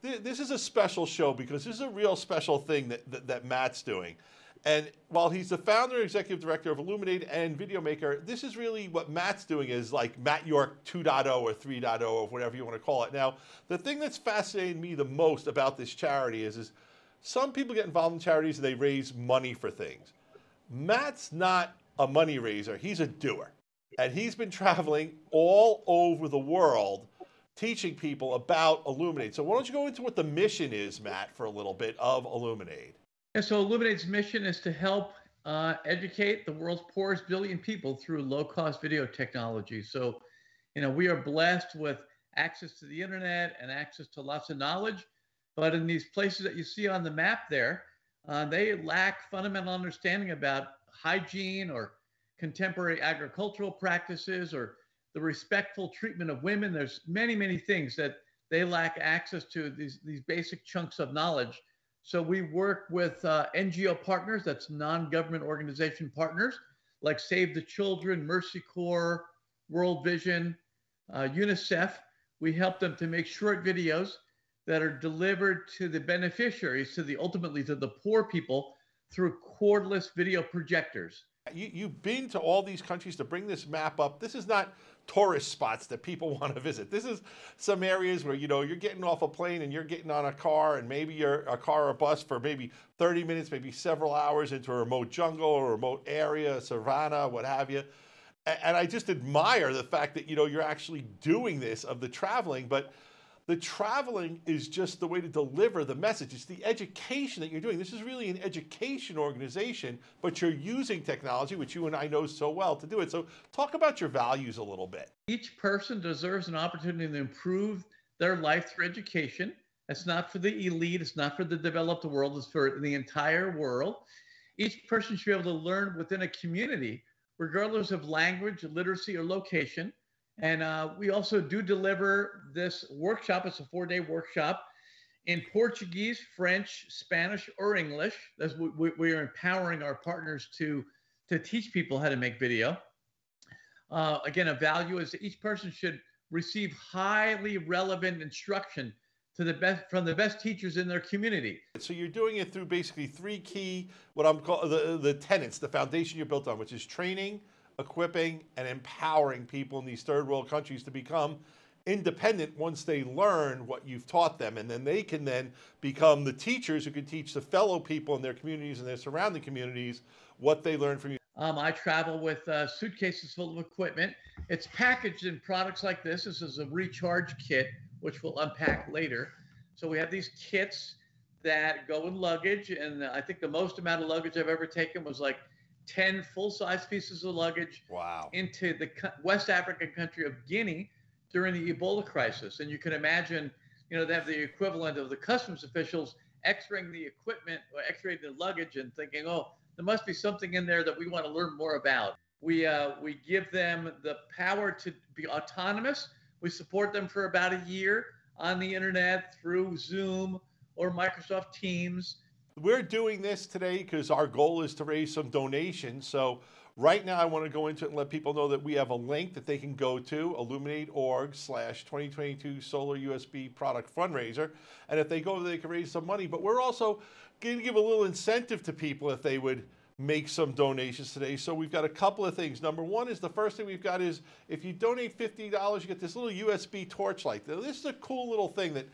this is a special show because this is a real special thing that Matt's doing. And while he's the founder and executive director of illuminAid and video maker, this is really what Matt's doing is like Matt York 2.0 or 3.0 or whatever you want to call it. Now, the thing that's fascinated me the most about this charity is some people get involved in charities and they raise money for things. Matt's not a money raiser, he's a doer. And he's been traveling all over the world teaching people about illuminAid. So why don't you go into what the mission is, Matt, for a little bit of illuminAid? And so illuminAid's mission is to help educate the world's poorest billion people through low-cost video technology. So, we are blessed with access to the internet and access to lots of knowledge, but in these places that you see on the map there, they lack fundamental understanding about hygiene or contemporary agricultural practices or the respectful treatment of women. There's many, many things that they lack access to, these basic chunks of knowledge. So we work with NGO partners, that's non-government organization partners, like Save the Children, Mercy Corps, World Vision, UNICEF. We help them to make short videos that are delivered to the beneficiaries, ultimately to the poor people through cordless video projectors. You've been to all these countries to bring this map up. This is not tourist spots that people want to visit. This is some areas where, you're getting off a plane and you're getting on a car, and maybe you're a car or a bus for maybe 30 minutes, maybe several hours into a remote jungle or a remote area, savannah, what have you. And I just admire the fact that, you're actually doing this, of the traveling, but the traveling is just the way to deliver the message. It's the education that you're doing. This is really an education organization, but you're using technology, which you and I know so well, to do it. So talk about your values a little bit. Each person deserves an opportunity to improve their life through education. It's not for the elite. It's not for the developed world. It's for the entire world. Each person should be able to learn within a community, regardless of language, literacy, or location. And we also do deliver this workshop. It's a 4-day workshop in Portuguese, French, Spanish, or English. We are empowering our partners to teach people how to make video. Again, a value is that each person should receive highly relevant instruction from the best teachers in their community. So you're doing it through basically 3 key, what I'm calling the tenets, the foundation you're built on, which is training, equipping, and empowering people in these third world countries to become independent once they learn what you've taught them. And then they can then become the teachers who can teach the fellow people in their communities and their surrounding communities what they learned from you. I travel with suitcases full of equipment. It's packaged in products like this. This is a recharge kit, which we'll unpack later. So we have these kits that go in luggage. And I think the most amount of luggage I've ever taken was like 10 full-size pieces of luggage. Wow. Into the West African country of Guinea during the Ebola crisis. And you can imagine, they have the equivalent of the customs officials x-raying the equipment or x-raying the luggage and thinking, oh, there must be something in there that we want to learn more about. We give them the power to be autonomous. We support them for about a year on the internet through Zoom or Microsoft Teams. We're doing this today because our goal is to raise some donations. So right now I want to go into it and let people know that we have a link that they can go to, illuminAid.org/2022 solar USB product fundraiser. And if they go, they can raise some money. But we're also going to give a little incentive to people if they would make some donations today. So we've got a couple of things. Number one is, the first thing we've got is, if you donate $50, you get this little USB torchlight. Now, this is a cool little thing that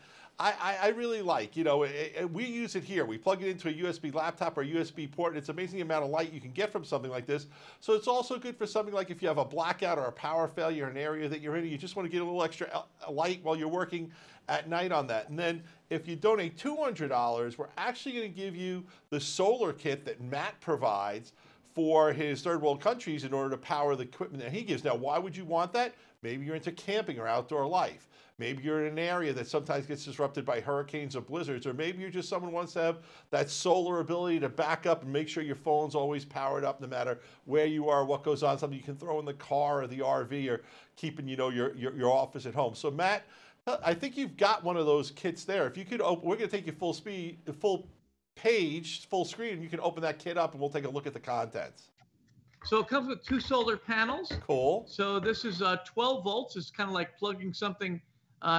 I really like. We use it here. We plug it into a USB laptop or a USB port, and it's an amazing amount of light you can get from something like this. So it's also good for something like if you have a blackout or a power failure in an area that you're in, and you just want to get a little extra light while you're working at night on that. And then if you donate $200, we're actually going to give you the solar kit that Matt provides for his third world countries in order to power the equipment that he gives. Now, why would you want that? Maybe you're into camping or outdoor life. Maybe you're in an area that sometimes gets disrupted by hurricanes or blizzards, or maybe you're just someone who wants to have that solar ability to back up and make sure your phone's always powered up no matter where you are, what goes on, something you can throw in the car or the RV, or keeping, your office at home. So Matt, I think you've got one of those kits there. If you could open, we're going to take you full page, full screen, and you can open that kit up and we'll take a look at the contents. So it comes with 2 solar panels. Cool. So this is 12 volts. It's kind of like plugging something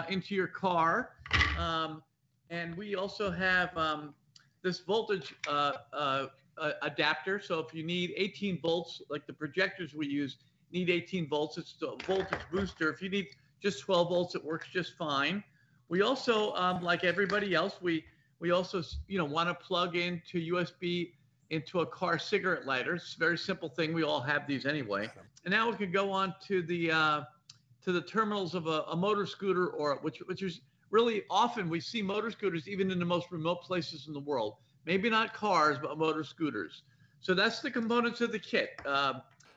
into your car. And we also have this voltage adapter. So if you need 18 volts, like the projectors we use need 18 volts, it's a voltage booster. If you need just 12 volts, it works just fine. We also, like everybody else, we also want to plug into USB into a car cigarette lighter. It's a very simple thing. We all have these anyway. And now we can go on to the terminals of a motor scooter, or which is really often we see motor scooters even in the most remote places in the world. Maybe not cars, but motor scooters. So that's the components of the kit.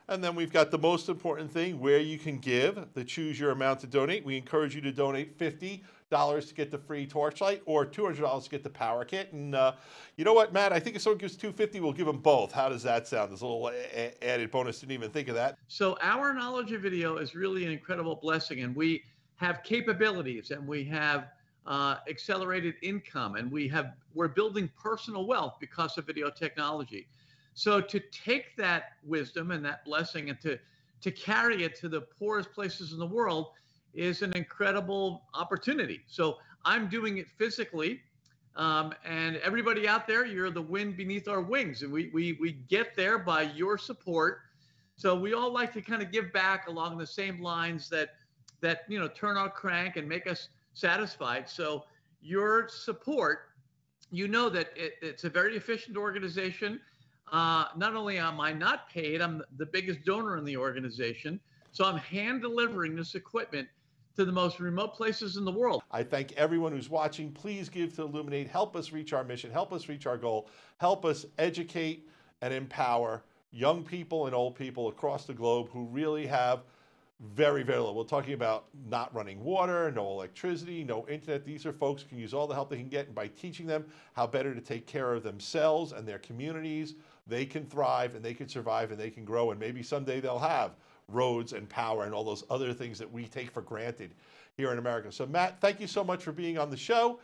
And then we've got the most important thing, where you can give, the choose your amount to donate. We encourage you to donate $50 to get the free torchlight, or $200 to get the power kit. And you know what, Matt? I think if someone gives $250, we'll give them both. How does that sound? There's a little added bonus. Didn't even think of that. So our knowledge of video is really an incredible blessing, and we have capabilities, and we have accelerated income, and we're building personal wealth because of video technology. So to take that wisdom and that blessing and to carry it to the poorest places in the world is an incredible opportunity. So I'm doing it physically, and everybody out there, you're the wind beneath our wings, and we get there by your support. So we all like to kind of give back along the same lines that turn our crank and make us satisfied. So your support, that it's a very efficient organization. Not only am I not paid, I'm the biggest donor in the organization. So I'm hand delivering this equipment to the most remote places in the world. I thank everyone who's watching. Please give to illuminAid. Help us reach our mission. Help us reach our goal. Help us educate and empower young people and old people across the globe who really have very, very little. We're talking about not running water, no electricity, no internet. These are folks who can use all the help they can get, and by teaching them how better to take care of themselves and their communities, they can thrive and they can survive and they can grow, and maybe someday they'll have roads and power and all those other things that we take for granted here in America. So Matt, thank you so much for being on the show,